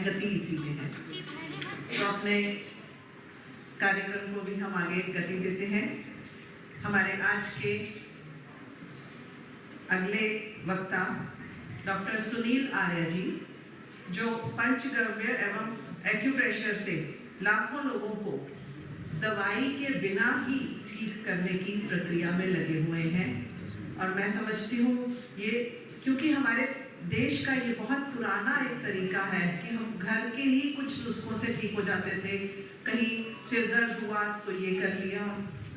गति इसी में है। तो अपने कार्यक्रम को भी हम आगे गति देते हैं। हमारे आज के अगले वक्ता डॉक्टर सुनील आर्य जी, जो पंचगव्य एवं एक्यूप्रेशर से लाखों लोगों को दवाई के बिना ही ठीक करने की प्रक्रिया में लगे हुए हैं। और मैं समझती हूँ ये, क्योंकि हमारे देश का ये बहुत पुराना एक तरीका है कि हम घर के ही कुछ नुस्खों से ठीक हो जाते थे। कहीं सिर दर्द हुआ तो ये कर लिया,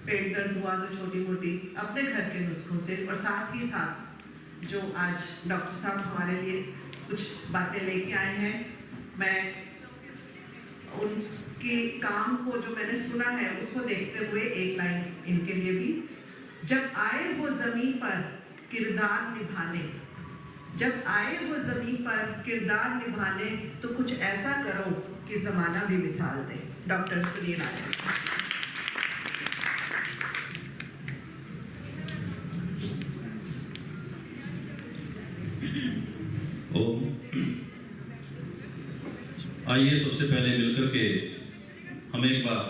पेट दर्द हुआ तो छोटी मोटी अपने घर के नुस्खों से। और साथ ही साथ जो आज डॉक्टर साहब हमारे लिए कुछ बातें लेके आए हैं, मैं उनके काम को जो मैंने सुना है उसको देखते हुए एक लाइन इनके लिए भी। जब आए वो जमीन पर किरदार निभाने, जब आए वो जमीन पर किरदार निभाने, तो कुछ ऐसा करो कि जमाना भी मिसाल दे। डॉक्टर सुनील आर्य। आइए सबसे पहले मिलकर के हम एक बार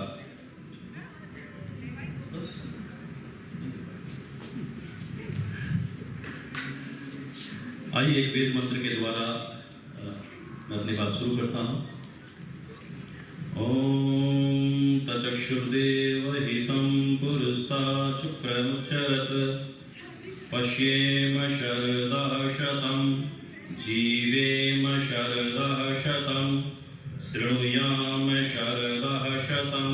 आइए एक वेद मंत्र के द्वारा मैं अपनी बात शुरू करता हूँ। ओम तचक्षुर्देव हितं पुरुस्तात् शुक्रमुच्चरत् पश्येम शरदः शतं जीवेम शरदः शतं शृणुयाम शरदः शतं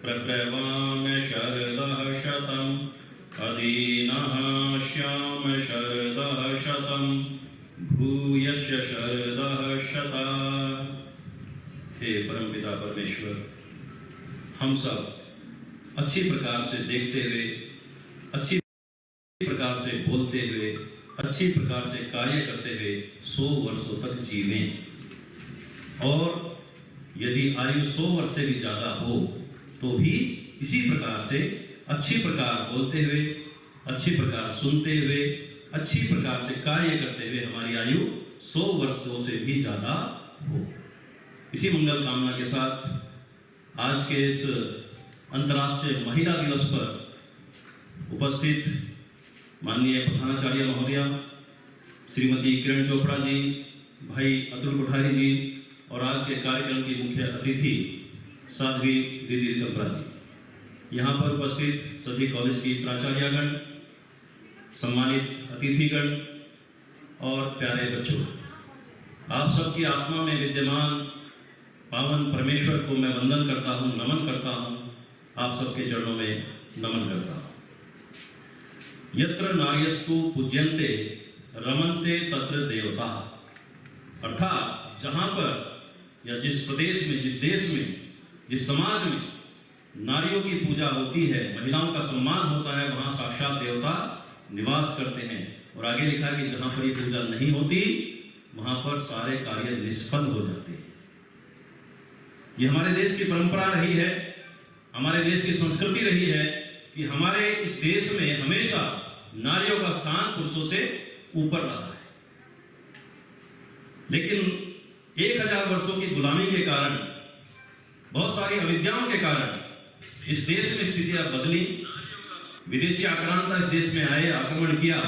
प्रब्रवाम शरदः शतं अदीनः श्याम शरदः शतं भूयश्च शरदः शता। हे परमपिता परमेश्वर, हम सब अच्छी प्रकार से देखते हुए, अच्छी प्रकार से बोलते हुए, अच्छी प्रकार से कार्य करते हुए 100 वर्षों तक जीवें। और यदि आयु 100 वर्ष से भी ज्यादा हो तो भी इसी प्रकार से अच्छी प्रकार बोलते हुए, अच्छी प्रकार सुनते हुए, अच्छी प्रकार से कार्य करते हुए हमारी आयु 100 वर्षों से भी ज्यादा हो। इसी मंगल कामना के साथ आज के इस अंतर्राष्ट्रीय महिला दिवस पर उपस्थित माननीय प्रधानाचार्य महोदया श्रीमती किरण चोपड़ा जी, भाई अतुल कोठारी जी और आज के कार्यक्रम की मुख्य अतिथि साध्वी दीदी रितंबरा जी, यहाँ पर उपस्थित सभी कॉलेज की प्राचार्यगण, सम्मानित अतिथिगण और प्यारे बच्चों, आप सबकी आत्मा में विद्यमान पावन परमेश्वर को मैं वंदन करता हूँ, नमन करता हूँ। आप सबके चरणों में नमन करता हूँ। यत्र नार्यस्तु पूज्यन्ते रमन्ते तत्र देवता। अर्थात जहाँ पर या जिस प्रदेश में, जिस देश में, जिस समाज में नारियों की पूजा होती है, महिलाओं का सम्मान होता है, वहाँ साक्षात देवता निवास करते हैं। और आगे लिखा है कि जहाँ पर ये पूजा नहीं होती वहाँ पर सारे कार्य निष्फल हो जाते हैं। ये हमारे देश की परंपरा रही है, हमारे देश की संस्कृति रही है कि हमारे इस देश में हमेशा नारियों का स्थान पुरुषों से ऊपर रहा है। लेकिन 1000 वर्षों की गुलामी के कारण, बहुत सारी अविद्याओं के कारण इस देश में स्थितियां बदली। विदेशी आक्रांता इस देश में आए, आक्रमण किया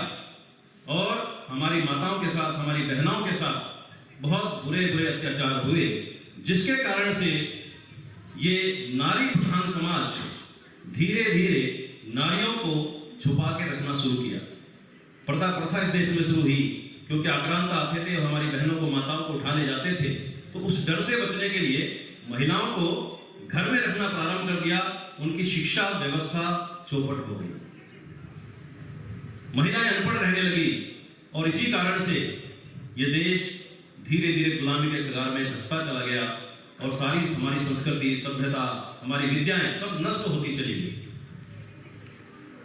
और हमारी माताओं के साथ, हमारी बहनों के साथ बहुत बुरे बुरे अत्याचार हुए, जिसके कारण से ये नारी प्रधान समाज धीरे धीरे नारियों को छुपा के रखना शुरू किया। पर्दा प्रथा इस देश में शुरू हुई क्योंकि आक्रांता आते थे और हमारी बहनों को, माताओं को उठा ले जाते थे। तो उस डर से बचने के लिए महिलाओं को घर में रखना प्रारंभ कर दिया। उनकी शिक्षा व्यवस्था चौपट हो गई, महिलाएं अनपढ़ रहने लगी और इसी कारण से ये देश धीरे धीरे गुलामी के कगार में धंसता चला गया और सारी हमारी संस्कृति, सभ्यता, हमारी विद्याएं सब नष्ट होती चली गई।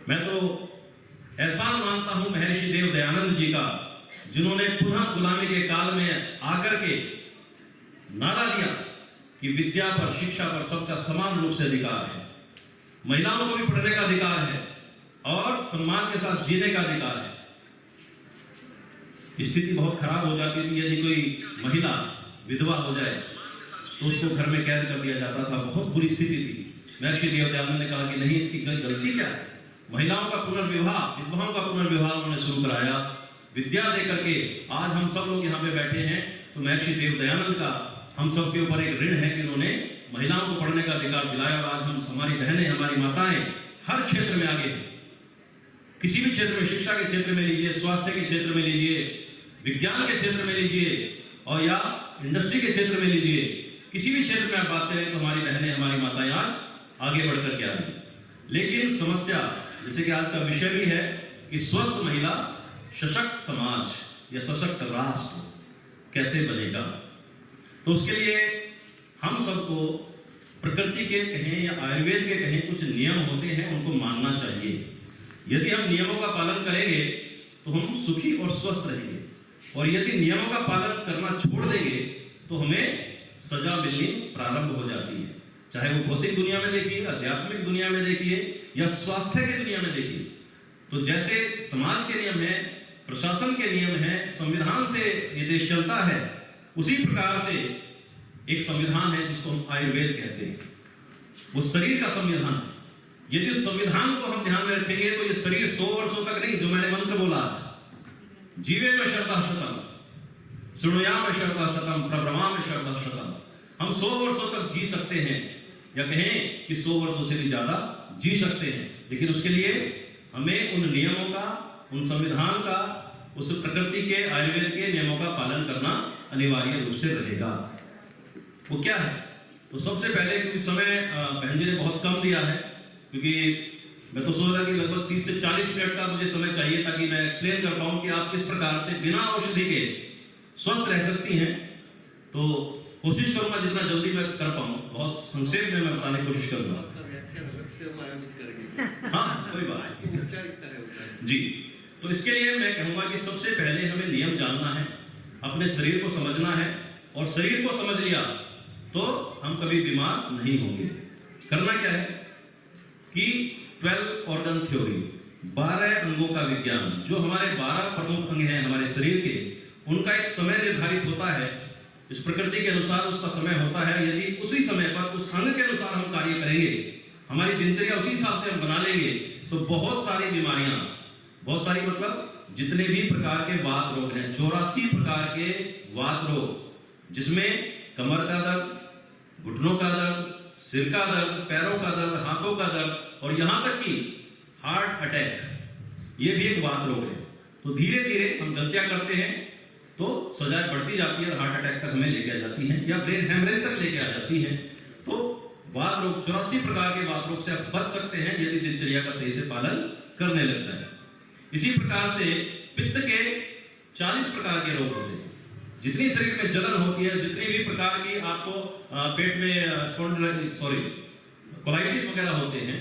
मैं तो एहसान मानता हूं महर्षि देव दयानंद जी का, जिन्होंने पुनः गुलामी के काल में आकर के नारा दिया कि विद्या पर, शिक्षा पर सबका समान रूप से अधिकार है, महिलाओं को भी पढ़ने का अधिकार है और सम्मान के साथ जीने का अधिकार है। स्थिति बहुत खराब हो जाती थी यदि कोई महिला विधवा हो जाए तो उसको घर में कैद कर दिया जाता था। बहुत बुरी स्थिति थी। महर्षि देवदयानंद ने कहा कि नहीं, इसकी गलती क्या है? महिलाओं का पुनर्विवाह, विधवाओं का पुनर्विवाह उन्होंने शुरू कराया विद्या दे करके। आज हम सब लोग यहाँ पे बैठे हैं तो महर्षि देवदयानंद का हम सब के ऊपर एक ऋण है कि उन्होंने महिलाओं को पढ़ने का अधिकार दिलाया। और आज हम, हमारी बहनें, हमारी माताएं हर क्षेत्र में आगे हैं। किसी भी क्षेत्र में, शिक्षा के क्षेत्र में लीजिए, स्वास्थ्य के क्षेत्र में लीजिए, विज्ञान के क्षेत्र में लीजिए, और या इंडस्ट्री के क्षेत्र में लीजिए, किसी भी क्षेत्र में आप बात करें तो हमारी बहनें, हमारी माताएं आज आगे बढ़कर के आ रही हैं। लेकिन समस्या, जैसे कि आज का विषय भी है कि स्वस्थ महिला सशक्त समाज या सशक्त राष्ट्र कैसे बनेगा, तो उसके लिए हम सबको प्रकृति के कहें या आयुर्वेद के कहें कुछ नियम होते हैं, उनको मानना चाहिए। यदि हम नियमों का पालन करेंगे तो हम सुखी और स्वस्थ रहेंगे, और यदि नियमों का पालन करना छोड़ देंगे तो हमें सजा मिलनी प्रारंभ हो जाती है। चाहे वो भौतिक दुनिया में देखिए, आध्यात्मिक दुनिया में देखिए, या स्वास्थ्य की दुनिया में देखिए। तो जैसे समाज के नियम है, प्रशासन के नियम है, संविधान से ये देश चलता है, उसी प्रकार से एक संविधान है जिसको हम आयुर्वेद कहते हैं। वो शरीर का संविधान है। यदि उस संविधान को हम ध्यान में रखेंगे तो ये शरीर 100 वर्षों तक नहीं, जो मैंने मंत्र बोला आज, जीवे में शरदा शतम, शृणुयाम शरदा शतम, प्रब्रह्माम शरदा शतम, हम 100 वर्षों तक जी सकते हैं, या कहें कि 100 वर्षों से भी ज्यादा जी सकते हैं। लेकिन उसके लिए हमें उन नियमों का, उन संविधान का, उस प्रकृति के, आयुर्वेद के नियमों का पालन करना अनिवार्य रूप से रहेगा। वो क्या है? तो सबसे पहले, क्योंकि समय बहन जी ने बहुत कम दिया है, क्योंकि मैं तो सोच रहा कि लगभग 30 से 40 मिनट का मुझे समय चाहिए ताकि मैं एक्सप्लेन कर पाऊं कि आप किस प्रकार से बिना औषधि के स्वस्थ रह सकती हैं। तो कोशिश करूंगा जितना जल्दी मैं कर पाऊं, बहुत संक्षेप में मैं बताने की कोशिश करूंगा। हाँ, कोई बात नहीं जी। तो इसके लिए मैं कहूंगा कि सबसे पहले हमें नियम जानना है, अपने शरीर को समझना है, और शरीर को समझ लिया तो हम कभी बीमार नहीं होंगे। करना क्या है कि 12 ऑर्गन थ्योरी, 12 अंगों का विज्ञान, जो हमारे 12 प्रमुख अंग हैं हमारे शरीर के, उनका एक समय निर्धारित होता है। इस प्रकृति के अनुसार उसका समय होता है। यदि उसी समय पर उस अंग के अनुसार हम कार्य करेंगे, हमारी दिनचर्या उसी हिसाब से हम बना लेंगे, तो बहुत सारी बीमारियां, बहुत सारी मतलब जितने भी प्रकार के वात रोग हैं, 84 प्रकार के वात रोग, जिसमें कमर का दर्द, घुटनों का दर्द, सिर का दर्द, पैरों का दर्द, हाथों का दर्द, और यहां तक कि हार्ट अटैक, ये भी एक वात रोग है। तो धीरे धीरे हम गलतियां करते हैं तो सजाएं बढ़ती जाती है और हार्ट अटैक तक हमें लेके आ जाती है, या ब्रेन हेमरेज तक लेके आ जाती है। तो वात रोग, 84 प्रकार के वात रोग से आप बच सकते हैं यदि दिनचर्या का सही से पालन करने लग जाए। इसी प्रकार से पित्त के 40 प्रकार के रोग होते हैं। जितनी शरीर में जलन होती है, जितनी भी प्रकार की आपको पेट में कोलाइटिस वगैरह होते हैं,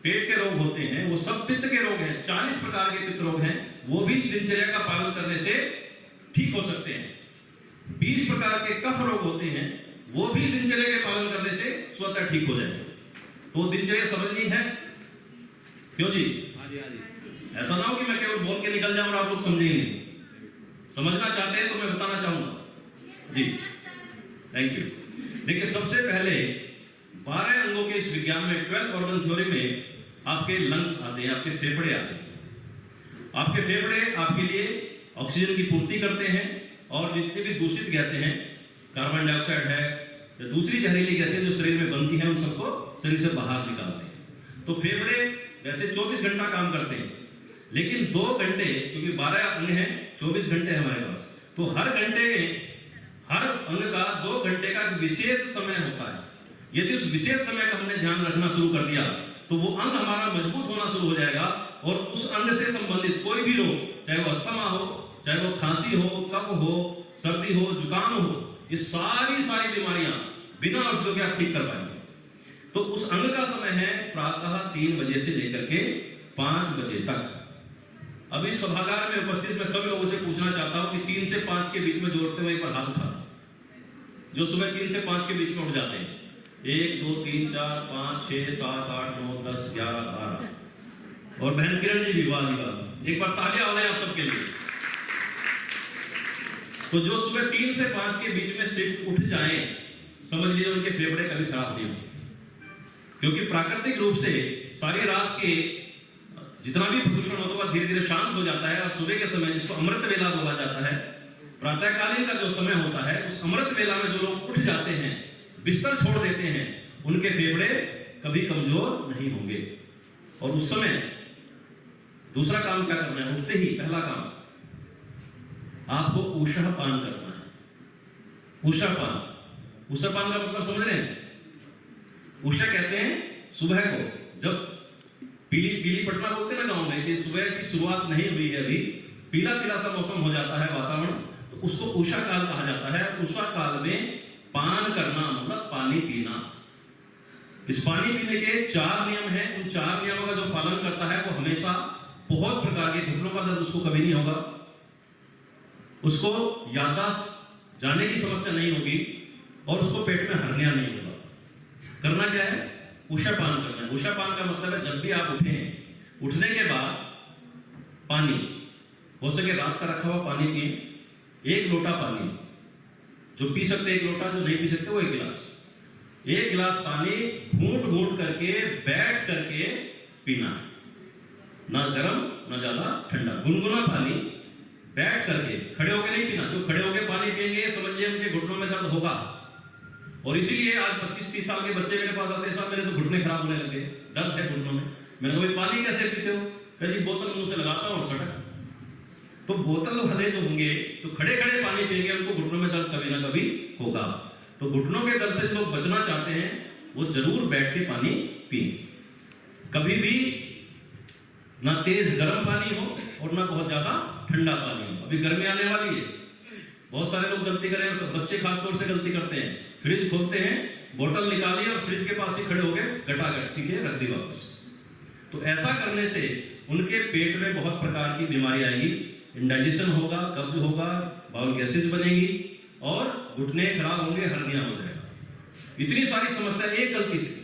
पेट के रोग होते हैं, वो सब पित्त के रोग हैं। 40 प्रकार के पित्त रोग हैं, वो भी दिनचर्या का पालन करने से ठीक हो सकते हैं। 20 प्रकार के कफ रोग होते हैं, वो भी दिनचर्या के पालन करने से स्वतः ठीक हो जाएंगे। तो दिनचर्या समझनी है, क्यों जी? ऐसा ना हो कि मैं केवल बोल के निकल जाऊं और आप लोग समझेंगे। समझना चाहते हैं तो मैं बताना चाहूंगा जी। Thank you. देखिए, सबसे पहले 12 अंगों के इस विज्ञान में, 12 ऑर्गन थ्योरी में, आपके लंग्स आते हैं, आपके फेफड़े आते हैं। आपके फेफड़े आपके लिए ऑक्सीजन की पूर्ति करते हैं, और जितनी भी दूषित गैसें हैं, कार्बन डाइऑक्साइड है या दूसरी जहरीली गैसें जो शरीर में बनती हैं, उन सबको शरीर से बाहर निकालते हैं। तो फेफड़े वैसे 24 घंटा काम करते हैं, लेकिन 2 घंटे, क्योंकि 12 अंग हैं, 24 घंटे हैं हमारे पास, तो हर घंटे हर अंग का 2 घंटे का विशेष समय होता है। यदि उस विशेष समय का हमने ध्यान रखना शुरू कर दिया तो वो अंग हमारा मजबूत होना शुरू हो जाएगा, और उस अंग से संबंधित कोई भी रोग, चाहे वो अस्थमा हो, चाहे वो खांसी हो, कफ हो, सर्दी हो, जुकाम हो, ये सारी बीमारियां बिना औषधों के आप ठीक कर पाएंगे। तो उस अंग का समय है प्रातः 3 बजे से लेकर के 5 बजे तक। अब इस सभागार में उपस्थित मैं सभी लोगों से पूछना चाहता हूं कि 3 से 5 के बीच में जो उठते हैं एक बार हाथ उठा, जो सुबह 3 से 5 के बीच में उठ जाते हैं। 1 2 3 4 5 6 7 8 9 10 11 12। और बहन किरण जी भी, वाह जी वाह, एक बार तालियां हो जाए आप सबके लिए। तो जो सुबह 3 से 5 के बीच में सिर्फ उठ जाएं, समझ लीजिए उनके फेफड़े कभी खराब नहीं होंगे, क्योंकि प्राकृतिक रूप से सारी रात के जितना भी प्रदूषण होता है वह धीरे धीरे शांत हो जाता है और सुबह के समय, जिसको अमृत वेला बोला जाता है, प्रातःकालीन का जो समय होता है, उस अमृत वेला में जो लोग उठ जाते हैं, बिस्तर छोड़ देते हैं, उनके फेफड़े कभी कमजोर नहीं होंगे। और उस समय दूसरा काम क्या करना है? उठते ही पहला काम आपको ऊषा पान करना है। ऊषा पान, ऊषा पान का मतलब समझ रहे हैं? ऊषा कहते हैं सुबह को, जब पीली पीली पटना बोलते हैं ना गांव में, कि सुबह की शुरुआत नहीं हुई है अभी, पीला पीला सा मौसम हो जाता है वातावरण, तो उसको उषा काल कहा जाता है। उषा काल में पान करना मतलब पानी पीना। इस पानी पीने के 4 नियम हैं। उन 4 नियमों का जो पालन करता है वो हमेशा बहुत प्रकार के घुटनों का दर्द उसको कभी नहीं होगा, उसको याददाश्त जाने की समस्या नहीं होगी और उसको पेट में हर्निया नहीं होगा। करना क्या है? उषा पान करना है। उषा पान का मतलब है जब भी आप उठें, उठने के बाद पानी, हो सके रात का रखा हुआ पानी पिए, 1 लोटा पानी, जो पी सकते 1 लोटा, जो नहीं पी सकते वो 1 गिलास। 1 गिलास पानी घूंट घूंट करके बैठ करके पीना, ना गर्म ना ज्यादा ठंडा, गुनगुना पानी बैठ करके, खड़े होकर नहीं पीना। जो खड़े होकर पानी पिएंगे समझिए उनके घुटनों में दर्द होगा। और इसीलिए आज 25-30 साल के बच्चे मेरे पास आते हैं, साहब मेरे तो घुटने खराब होने लगे, दर्द है घुटनों में। मैंने कहा भाई पानी कैसे पीते हो? कहा जी बोतल मुंह से लगाता हूँ और सटक। तो बोतल वाले जो होंगे तो खड़े खड़े पानी पिएंगे, उनको घुटनों में दर्द कभी ना कभी होगा। तो घुटनों के दर्द से लोग बचना चाहते हैं वो जरूर बैठ के पानी पिए। कभी भी ना तेज गर्म पानी हो और ना बहुत ज्यादा ठंडा पानी हो। अभी गर्मी आने वाली है, बहुत सारे लोग गलती करें, बच्चे खासतौर से गलती करते हैं, फ्रिज खोलते हैं, बोतल निकाली और फ्रिज के पास ही खड़े हो गए, गटागट ठीक है रख दी वापस। तो ऐसा करने से उनके पेट में बहुत प्रकार की बीमारी आएगी, इंडाइजेशन होगा, कब्ज होगा, बाउल गैसेज बनेगी और घुटने खराब होंगे, हर्निया हो जाएगा। इतनी सारी समस्या एक गलती से,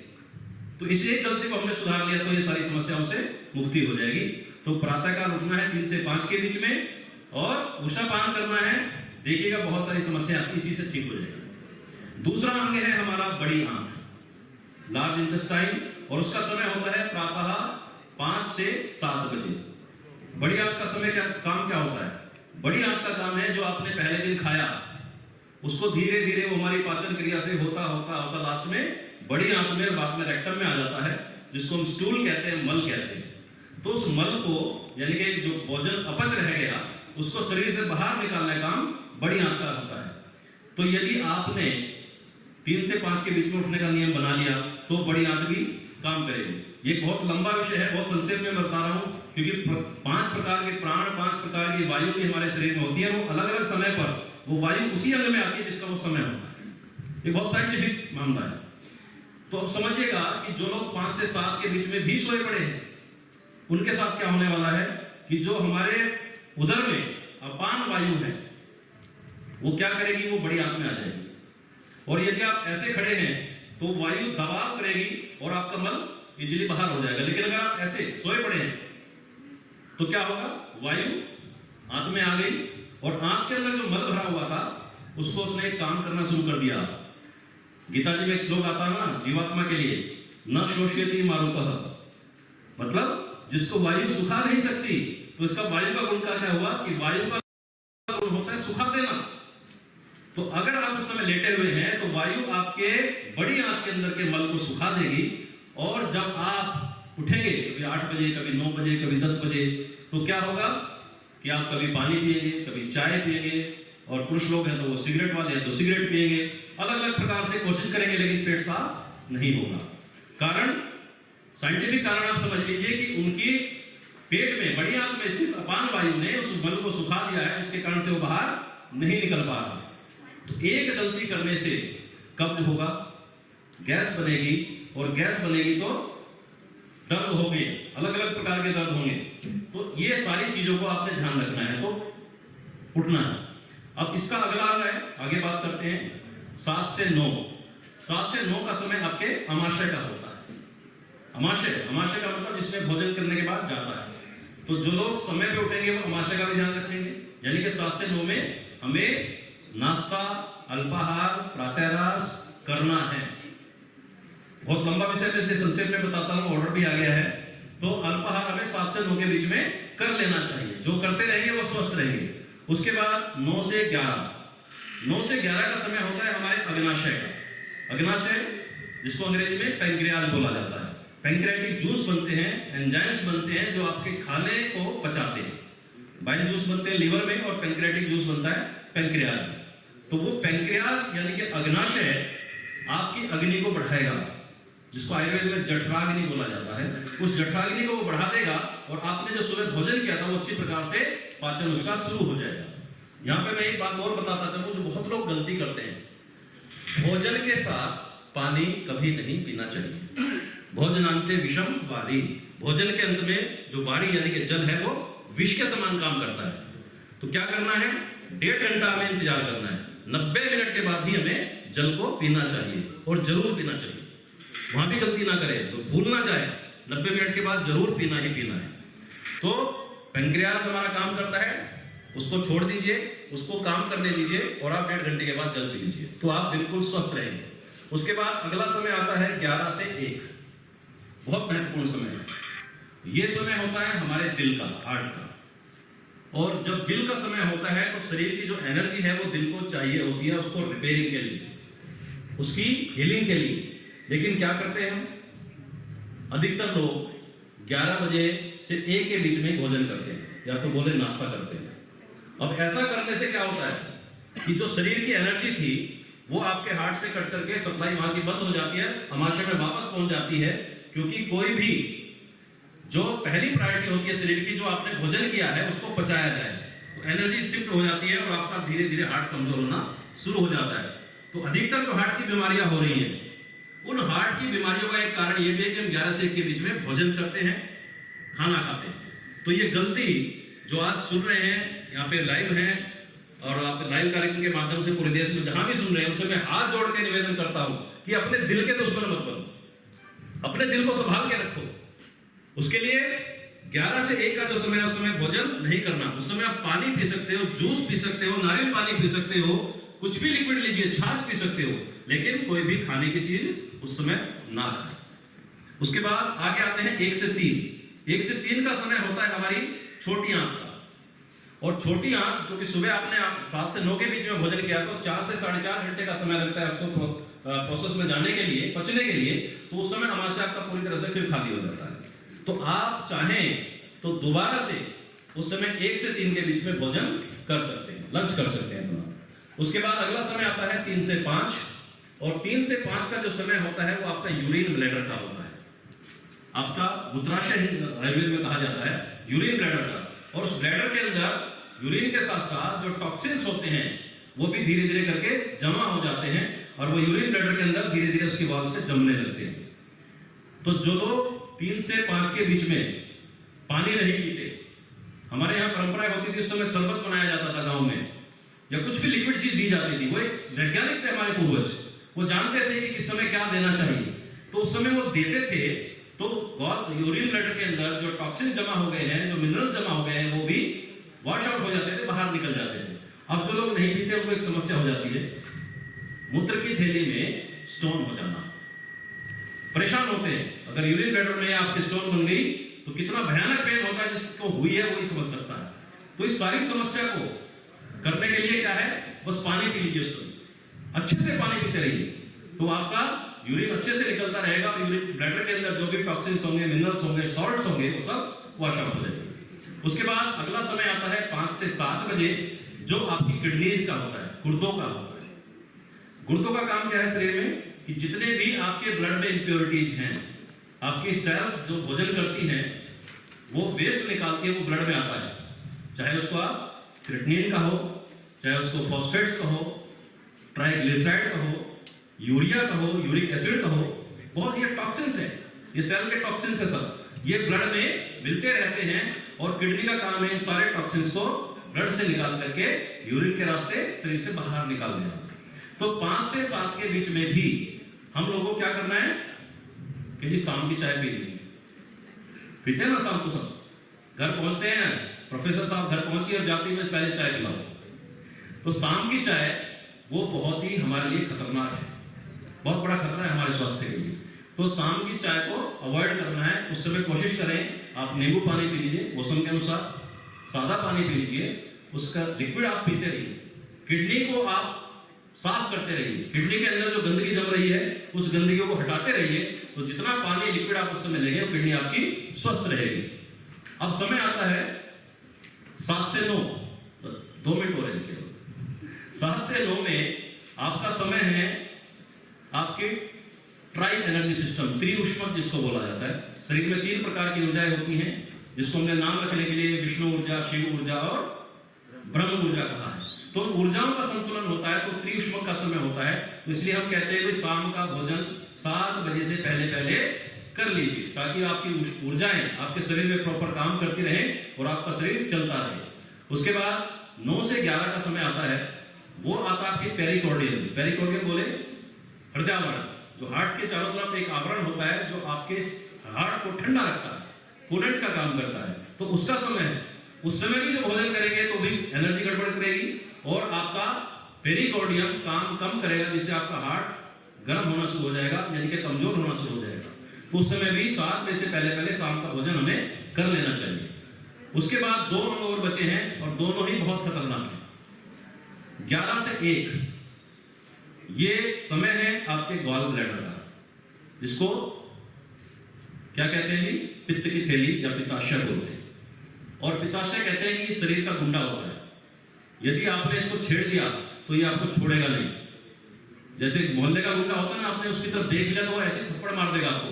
तो इस एक गलती को हमने सुधार लिया तो ये सारी समस्याओं से मुक्ति हो जाएगी। तो प्रातःकाल उठना है 3 से 5 के बीच में और उषा पान करना है। देखिएगा बहुत सारी समस्या आपकी इसी से ठीक हो जाएगी। दूसरा अंग है हमारा बड़ी आंत, लार्ज इंटेस्टाइन, और उसका समय होता है प्रातः 5 से 7 बजे। बड़ी आंत का समय काम क्या होता है? बड़ी आंत का काम है जो आपने पहले दिन खाया उसको धीरे धीरे वो हमारी पाचन क्रिया से होता होता होता लास्ट में बड़ी आंत में, बाद में रेक्टम में आ जाता है, जिसको हम स्टूल कहते हैं, मल कहते हैं। तो उस मल को, यानी कि जो भोजन अपच रह गया, उसको शरीर से बाहर निकालने का काम बड़ी आंत का होता है। तो यदि आपने 3 से 5 के बीच में उठने का नियम बना लिया तो बड़ी आंत भी काम करेगी। ये बहुत लंबा विषय है, बहुत संक्षेप में मैं बता रहा हूँ, क्योंकि 5 प्रकार के प्राण, 5 प्रकार की वायु भी हमारे शरीर में होती है। वो अलग अलग समय पर वो वायु उसी अंग में आती है जिसका वो समय होता है। ये बहुत साइंटिफिक मामला है। तो अब समझिएगा कि जो लोग 5 से 7 के बीच में भी सोए पड़े हैं, उनके साथ क्या होने वाला है कि जो हमारे उदर में अपान वायु है वो क्या करेगी? वो बड़ी आंत में आ जाएगी। और यदि आप ऐसे खड़े हैं तो वायु दबाव करेगी और आपका मल इजीली बाहर हो जाएगा। लेकिन अगर आप ऐसे सोए पड़े हैं तो क्या होगा? वायु आंत में आ गई और आंत के अंदर जो मल भरा हुआ था उसको उसने एक काम करना शुरू कर दिया। गीता जी में एक श्लोक आता है ना, जीवात्मा के लिए, न शोष्यति मारुतः, मतलब जिसको वायु सुखा नहीं सकती। तो इसका वायु का गुण क्या हुआ कि वायु का गुण होता है सुखा देना। तो अगर आप उस समय लेटे हुए हैं तो वायु आपके बड़ी आंत के अंदर के मल को सुखा देगी। और जब आप उठेंगे, कभी 8 बजे, कभी 9 बजे, कभी 10 बजे, तो क्या होगा कि आप कभी पानी पिएंगे, कभी चाय पिएंगे, और पुरुष लोग हैं तो वो सिगरेट वाले हैं तो सिगरेट पिएंगे, अलग अलग प्रकार से कोशिश करेंगे, लेकिन पेट साफ नहीं होगा। कारण, साइंटिफिक कारण आप समझ लीजिए कि उनकी पेट में, बड़ी आंत में स्थित अपान वायु ने उस मल को सुखा दिया है, जिसके कारण से वो बाहर नहीं निकल पा रहा। तो एक गलती करने से कब्ज होगा, गैस बनेगी, और गैस बनेगी तो दर्द होंगे, अलग अलग प्रकार के दर्द होंगे। तो ये सारी चीजों को आपने ध्यान रखना है, तो उठना है। अब इसका अगला अंग है, आगे बात करते हैं 7 से 9। 7 से 9 का समय आपके अमाशय का होता है। अमाशय का मतलब जिसमें भोजन करने के बाद जाता है। तो जो लोग समय पे उठेंगे वो अमाशय का भी ध्यान रखेंगे, यानी कि 7 से 9 में हमें नाश्ता, अल्पाहार, प्रातःरास करना है। बहुत लंबा विषय है इसलिए संक्षेप में बताता हूँ, ऑर्डर भी आ गया है। तो अल्पाहार हमें 7 से 9 के बीच में कर लेना चाहिए। जो करते रहेंगे वो स्वस्थ रहेंगे। उसके बाद 9 से 11 का समय होता है हमारे अग्नाशय का। अग्नाशय जिसको अंग्रेजी में पैंक्रियाज बोला जाता है। पैंक्रियाटिक जूस बनते हैं, एंजाइम्स बनते हैं जो आपके खाने को पचाते हैं। बाइल जूस बनते हैं लीवर में और पैंक्रियाटिक जूस बनता है पैंक्रियाज में। तो वो पैंक्रियाज यानी कि अग्नाशय आपकी अग्नि को बढ़ाएगा, जिसको आयुर्वेद में जठराग्नि बोला जाता है। उस जठराग्नि को वो बढ़ा देगा और आपने जो सुबह भोजन किया था वो अच्छी प्रकार से पाचन उसका शुरू हो जाएगा। यहाँ पे मैं एक बात और बताता चलूं जो बहुत लोग गलती करते हैं। भोजन के साथ पानी कभी नहीं पीना चाहिए। भोजनांते विषम वारी, भोजन के अंत में जो वारी यानी कि जल है वो विष के समान काम करता है। तो क्या करना है, 1.5 घंटा हमें इंतजार करना है। 90 मिनट के बाद ही हमें जल को पीना चाहिए और जरूर पीना चाहिए। वहां भी गलती ना करें, तो भूल ना जाए, 90 मिनट के बाद जरूर पीना ही पीना है। तो पैंक्रियाज हमारा काम करता है, उसको छोड़ दीजिए, उसको काम करने दीजिए और आप 1.5 घंटे के बाद जल पी लीजिए, तो आप बिल्कुल स्वस्थ रहेंगे। उसके बाद अगला समय आता है 11 से 1, बहुत महत्वपूर्ण समय है। ये समय होता है हमारे दिल का, हार्ट का। और जब दिल का समय होता है तो शरीर की जो एनर्जी है वो दिल को चाहिए होती है उसको रिपेयरिंग के लिए, उसकी हीलिंग के लिए। लेकिन क्या करते हैं हम, अधिकतर लोग 11 बजे से 1 के बीच में भोजन करते हैं, या तो बोले नाश्ता करते हैं। अब ऐसा करने से क्या होता है कि जो शरीर की एनर्जी थी वो आपके हार्ट से कट करके सप्लाई वहां की बंद हो जाती है, आमाशय में वापस पहुंच जाती है। क्योंकि कोई भी जो पहली प्रायोरिटी होती है शरीर की, जो आपने भोजन किया है उसको पचाया जाए, तो एनर्जी शिफ्ट हो जाती है और आपका धीरे धीरे हार्ट कमजोर होना शुरू हो जाता है। तो अधिकतर जो हार्ट की बीमारियां हो रही हैं, उन हार्ट की बीमारियों का एक कारण ये भी है कि हम 11 से 1 के बीच में भोजन करते हैं, खाना खाते हैं। तो ये गलती जो आज सुन रहे हैं, यहाँ पे लाइव हैं और आप लाइव कार्यक्रम के माध्यम से पूरे देश में जहां भी सुन रहे हैं, उनसे मैं हाथ जोड़ के निवेदन करता हूं कि अपने दिल के दुश्मन मत बनो, अपने दिल को संभाल के रखो। उसके लिए 11 से 1 का जो समय है उस समय भोजन नहीं करना। उस समय आप पानी पी सकते हो, जूस पी सकते हो, नारियल पानी पी सकते हो, कुछ भी लिक्विड लीजिए, छाछ पी सकते हो, लेकिन कोई भी खाने की चीज उस समय ना खाएं। उसके बाद आगे आते हैं 1 से 3। 1 से 3 का समय होता है हमारी छोटी आंत का। और छोटी आंत, क्योंकि सुबह आपने 7 से 9 के बीच में भोजन किया तो 4 से 4.5 घंटे का समय लगता है उसको प्रोसेस में जाने के लिए, पचने के लिए। तो उस समय आमाशय आपका पूरी तरह से फिर खाली हो जाता है। तो आप चाहें तो दोबारा से उस समय 1 से 3 के बीच में भोजन कर सकते हैं, लंच कर सकते हैं अपना। उसके बाद अगला समय आता है 3 से 5, और 3 से 5 का जो समय होता है वो आपका यूरिन ब्लैडर का होता है। आपका मूत्राशय आयुर्वेद में कहा जाता है यूरिन ब्लैडर का। और उस ब्लैडर के अंदर यूरिन के साथ साथ जो टॉक्सिन्स होते हैं वो भी धीरे धीरे करके जमा हो जाते हैं और वो यूरिन ब्लैडर के अंदर धीरे धीरे उसकी वॉल्स पे जमने लगते हैं। तो जो लोग 3 से 5 के बीच में पानी नहीं पीते, हमारे यहाँ परंपरा होती थी उस समय शरबत बनाया जाता था गांव में, या कुछ भी लिक्विड चीज दी जाती थी। वो एक वैज्ञानिक थे हमारे पूर्वज, वो जानते थे कि किस समय क्या देना चाहिए, तो उस समय वो देते थे। तो यूरिन ब्लैडर के अंदर जो टॉक्सिन जमा हो गए हैं, जो मिनरल्स जमा हो गए हैं, वो भी वॉश आउट हो जाते थे, बाहर निकल जाते थे। अब जो लोग नहीं पीते उनको एक समस्या हो जाती है, मूत्र की थैली में स्टोन हो जाना, परेशान होते हैं। अगर यूरिन ब्लैडर में आपकी स्टोन बन गई तो कितना भयानक पेन होता है, जिसको हुई है वही समझ सकता है। तो इस सारी समस्या को करने के लिए क्या है, बस पानी पी लीजिए, अच्छे से पानी पीते रहिए, तो आपका यूरिन अच्छे से निकलता रहेगा और यूरिन ब्लैडर के अंदर जो भी टॉक्सिन्स होंगे, मिनरल्स होंगे, सॉल्ट्स होंगे, वो सब वॉश आउट हो जाएंगे। उसके बाद अगला समय आता है 5 से 7 बजे, जो आपकी किडनीज का होता है, गुर्दों का होता है। गुर्दों का काम क्या है शरीर में, कि जितने भी आपके ब्लड में इंप्योरिटीज हैं, आपकी सेल्स जो भोजन करती हैं वो वेस्ट निकालती है, वो ब्लड में आता है, चाहे उसको आप क्रिएटिनिन का हो, चाहे उसको फॉस्फेट्स का हो, ट्राइग्लिसराइड का हो, यूरिया का हो, यूरिक एसिड का हो, बहुत ये टॉक्सिन्स हैं, ये सेल के टॉक्सिन्स है सब, ये ब्लड में मिलते रहते हैं। और किडनी का काम है इन सारे टॉक्सिन्स को ब्लड से निकाल करके यूरिन के रास्ते शरीर से बाहर निकाल देना। तो 5 से 7 के बीच में भी हम लोगों को क्या करना है कि जी शाम की चाय पीनी है, पीते हैं ना शाम को सब, घर पहुंचते हैं, प्रोफेसर साहब घर पहुंची और जाती में पहले चाय पिलाओ, तो शाम की चाय वो बहुत ही हमारे लिए खतरनाक है, बहुत बड़ा खतरा है हमारे स्वास्थ्य के लिए। तो शाम की चाय को अवॉइड करना है। उस समय कोशिश करें आप नींबू पानी पी लीजिए, मौसम के अनुसार सादा पानी पी लीजिए, उसका लिक्विड आप पीते रहिए, किडनी को आप साफ करते रहिए, किडनी के अंदर जो गंदगी जम रही है उस गंदगी को हटाते रहिए, तो जितना पानी लिक्विड आप उस समय लेंगे वो किडनी आपकी स्वस्थ रहेगी। अब समय आता है 7 से 9, 2 मिनट हो रहे हैं केवल। 7 से 9 में आपका समय है आपके ट्राई एनर्जी सिस्टम, त्रिउष्मक जिसको बोला जाता है। शरीर में 3 प्रकार की ऊर्जाएं होती हैं, जिसको हमने नाम रखने के लिए विष्णु ऊर्जा, शिव ऊर्जा और ब्रह्म ऊर्जा कहा है। तो ऊर्जाओं का संतुलन होता है, तो त्रिउष्मक का समय होता है। तो इसलिए हम कहते हैं कि शाम का भोजन 7 बजे से पहले पहले कर लीजिए, ताकि आपकी ऊर्जाएं आपके शरीर में प्रॉपर काम करती रहें और आपका शरीर चलता रहे। उसके बाद 9 से 11 का समय आता है, वो आता है आपकी पेरिकॉर्डियम। पेरिकॉर्डियम बोले हृदयावरण, जो हार्ट के चारों तरफ एक आवरण होता है जो आपके हार्ट को ठंडा रखता है, कूलेंट का काम करता है। तो उसका समय है, उस समय भी जो भोजन करेंगे तो भी एनर्जी गड़बड़ करेगी और आपका पेरिकॉर्डियम काम कम करेगा, जिससे आपका हार्ट गर्म होना शुरू हो जाएगा, यानी कि कमजोर होना शुरू हो जाएगा। तो उस समय भी 7 बजे से पहले पहले शाम का भोजन हमें कर लेना चाहिए। उसके बाद 2 अंग और बचे हैं और दोनों ही बहुत खतरनाक हैं। 11 से 1 ये समय है आपके गॉल ब्लैडर का, जिसको क्या कहते हैं जी, पित्त की थैली या पित्ताशय बोलते हैं। और पित्ताशय कहते हैं कि शरीर का गुंडा होता है, यदि आपने इसको छेड़ दिया तो ये आपको छोड़ेगा नहीं। जैसे मोहल्ले का गुंडा होता है ना, आपने उसकी तरफ देख लिया तो ऐसे थप्पड़ मार देगा आपको,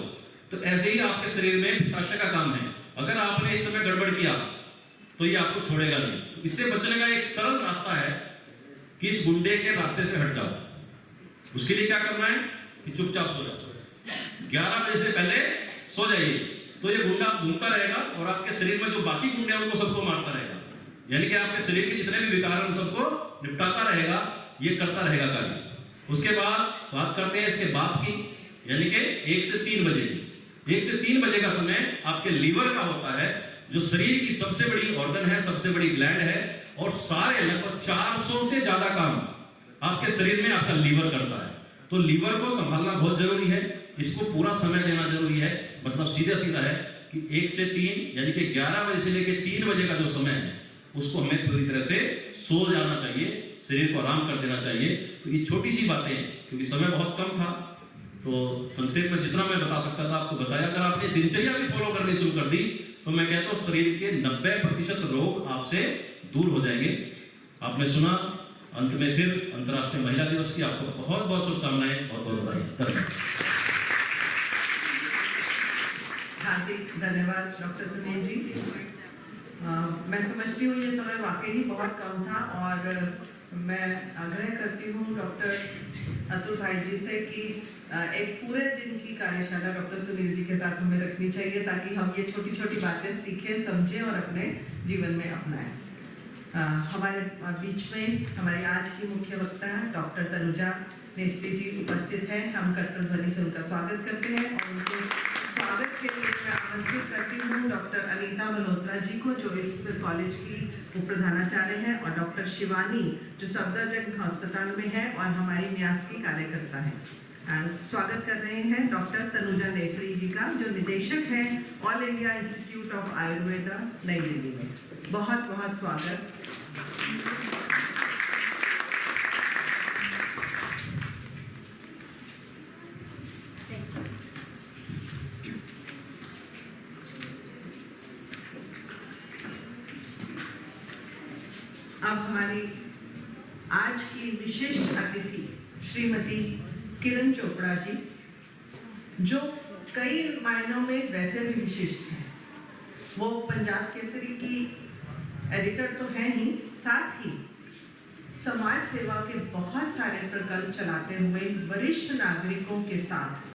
तो ऐसे ही आपके शरीर में पित्ताशय का काम है। अगर आपने इस समय गड़बड़ किया तो ये आपको छोड़ेगा नहीं। इससे बचने का एक सरल रास्ता है कि इस गुंडे के रास्ते से हट जाओ। उसके लिए क्या करना है कि चुपचाप सो जाओ, 11 बजे से पहले सो जाइए, तो ये गुंडा घूमता रहेगा और आपके शरीर में जो बाकी गुंडे हैं उनको सबको मारता रहेगा, यानी कि आपके शरीर के जितने भी विकार हैं उन सबको निपटाता रहेगा, ये करता रहेगा कार्य। उसके बाद बात करते हैं इसके बाप की, यानी कि 1 से 3 बजे की। 1 से 3 बजे का समय आपके लीवर का होता है, जो शरीर की सबसे बड़ी ऑर्गन है, सबसे बड़ी ग्लैंड है, और सारे लगभग 400 से ज्यादा काम आपके शरीर में आपका लीवर करता है। तो लीवर को संभालना बहुत जरूरी है, इसको पूरा समय देना जरूरी है। मतलब सीधा सीधा है कि 1 से 3 यानी कि 11 बजे से लेकर 3 बजे का जो समय है उसको हमें पूरी तरह से सो जाना चाहिए, शरीर को आराम कर देना चाहिए। तो ये छोटी सी बातें, क्योंकि समय बहुत कम था तो संक्षेप में जितना मैं बता सकता था आपको बताया। अगर आपने दिनचर्या भी फॉलो करनी शुरू कर दी तो मैं कहता हूँ शरीर के 90% रोग आपसे दूर हो जाएंगे। आपने सुना, अंत में फिर अंतर्राष्ट्रीय महिला दिवस की आपको बहुत बहुत शुभकामनाएं, बहुत बहुत बधाई। हार्दिक धन्यवाद डॉक्टर सुनील जी। मैं समझती हूँ ये समय वाकई ही बहुत कम था और मैं आग्रह करती हूँ डॉक्टर अतुल भाई जी से कि एक पूरे दिन की कार्यशाला डॉक्टर सुनील जी के साथ हमें रखनी चाहिए, ताकि हम ये छोटी छोटी बातें सीखें, समझें और अपने जीवन में अपनाएं। हमारे बीच में हमारी आज की मुख्य वक्ता डॉक्टर तनुजा नेस्री जी उपस्थित हैं। हम कर्तव्य ध्वनि से उनका स्वागत करते हैं और उनके स्वागत के लिए मैं आमंत्रित करती हूँ डॉक्टर अनीता मल्होत्रा जी को, जो इस कॉलेज की उपप्रधानाचार्य हैं, और डॉक्टर शिवानी जो सफदरजंग अस्पताल में है और हमारी न्यास की कार्यकर्ता है। स्वागत कर रहे हैं डॉक्टर तनुजा नेस्री जी का, जो निदेशक हैं all India institute of Ayurveda नई दिल्ली में। बहुत बहुत स्वागत। अब हमारी आज की विशिष्ट अतिथि श्रीमती किरण चोपड़ा जी, जो कई मायनों में वैसे भी विशिष्ट हैं। वो पंजाब केसरी की एडिटर तो हैं ही, साथ ही समाज सेवा के बहुत सारे प्रकल्प चलाते हुए वरिष्ठ नागरिकों के साथ